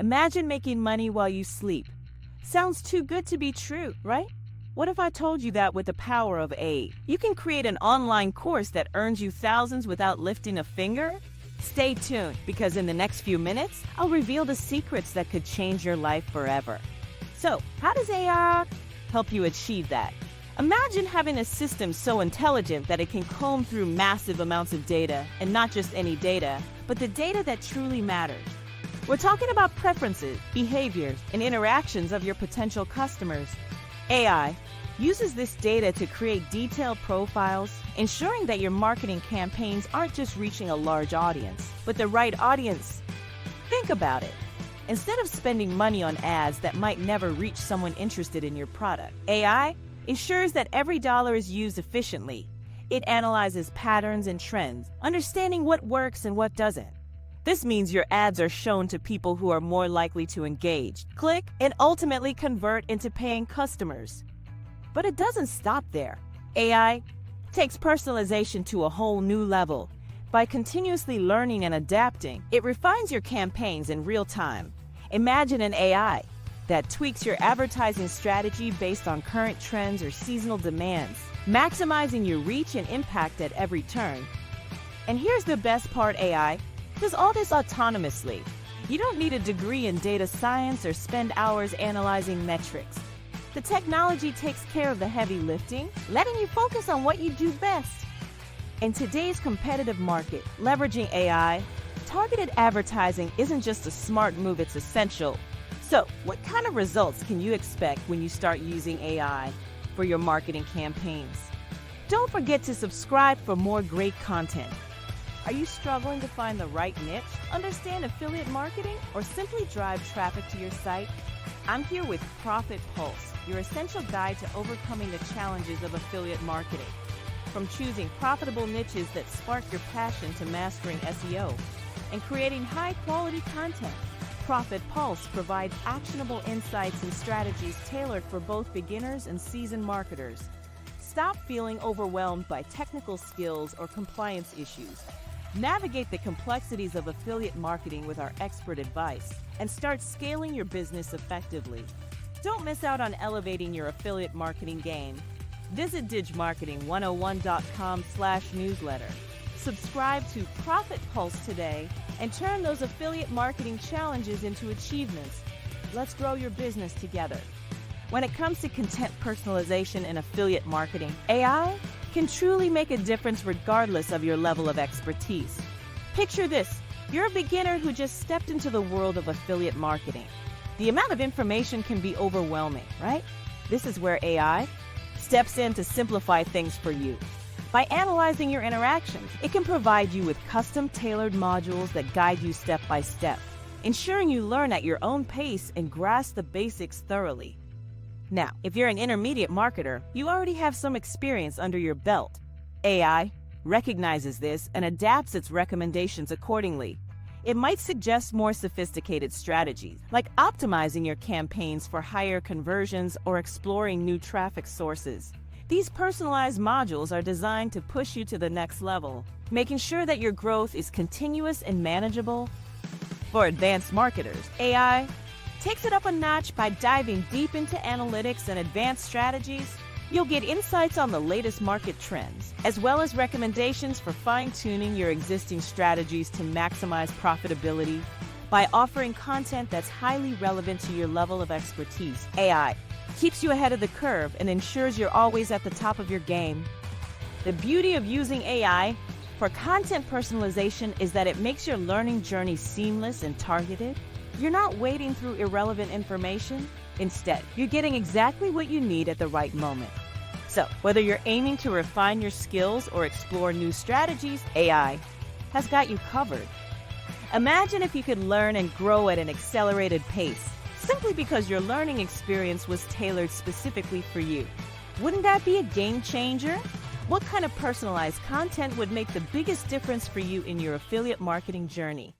Imagine making money while you sleep. Sounds too good to be true, right? What if I told you that with the power of AI, you can create an online course that earns you thousands without lifting a finger? Stay tuned, because in the next few minutes, I'll reveal the secrets that could change your life forever. So, how does AI help you achieve that? Imagine having a system so intelligent that it can comb through massive amounts of data, and not just any data, but the data that truly matters. We're talking about preferences, behaviors, and interactions of your potential customers. AI uses this data to create detailed profiles, ensuring that your marketing campaigns aren't just reaching a large audience, but the right audience. Think about it. Instead of spending money on ads that might never reach someone interested in your product, AI ensures that every dollar is used efficiently. It analyzes patterns and trends, understanding what works and what doesn't. This means your ads are shown to people who are more likely to engage, click, and ultimately convert into paying customers. But it doesn't stop there. AI takes personalization to a whole new level. By continuously learning and adapting, it refines your campaigns in real time. Imagine an AI that tweaks your advertising strategy based on current trends or seasonal demands, maximizing your reach and impact at every turn. And here's the best part: AI does all this autonomously. You don't need a degree in data science or spend hours analyzing metrics. The technology takes care of the heavy lifting, letting you focus on what you do best. In today's competitive market, leveraging AI, targeted advertising isn't just a smart move, it's essential. So, what kind of results can you expect when you start using AI for your marketing campaigns? Don't forget to subscribe for more great content. Are you struggling to find the right niche, understand affiliate marketing, or simply drive traffic to your site? I'm here with Profit Pulse, your essential guide to overcoming the challenges of affiliate marketing. From choosing profitable niches that spark your passion to mastering SEO and creating high-quality content, Profit Pulse provides actionable insights and strategies tailored for both beginners and seasoned marketers. Stop feeling overwhelmed by technical skills or compliance issues. Navigate the complexities of affiliate marketing with our expert advice and start scaling your business effectively. Don't miss out on elevating your affiliate marketing game. Visit digmarketing101.com/newsletter. Subscribe to Profit Pulse today and turn those affiliate marketing challenges into achievements. Let's grow your business together. When it comes to content personalization and affiliate marketing, AI can truly make a difference regardless of your level of expertise. Picture this: you're a beginner who just stepped into the world of affiliate marketing. The amount of information can be overwhelming, right? This is where AI steps in to simplify things for you. By analyzing your interactions, it can provide you with custom-tailored modules that guide you step by step, ensuring you learn at your own pace and grasp the basics thoroughly. Now, if you're an intermediate marketer, you already have some experience under your belt. AI recognizes this and adapts its recommendations accordingly. It might suggest more sophisticated strategies, like optimizing your campaigns for higher conversions or exploring new traffic sources. These personalized modules are designed to push you to the next level, making sure that your growth is continuous and manageable. For advanced marketers, AI takes it up a notch by diving deep into analytics and advanced strategies. You'll get insights on the latest market trends, as well as recommendations for fine-tuning your existing strategies to maximize profitability. By offering content that's highly relevant to your level of expertise, AI keeps you ahead of the curve and ensures you're always at the top of your game. The beauty of using AI for content personalization is that it makes your learning journey seamless and targeted. You're not wading through irrelevant information. Instead, you're getting exactly what you need at the right moment. So, whether you're aiming to refine your skills or explore new strategies, AI has got you covered. Imagine if you could learn and grow at an accelerated pace, simply because your learning experience was tailored specifically for you. Wouldn't that be a game changer? What kind of personalized content would make the biggest difference for you in your affiliate marketing journey?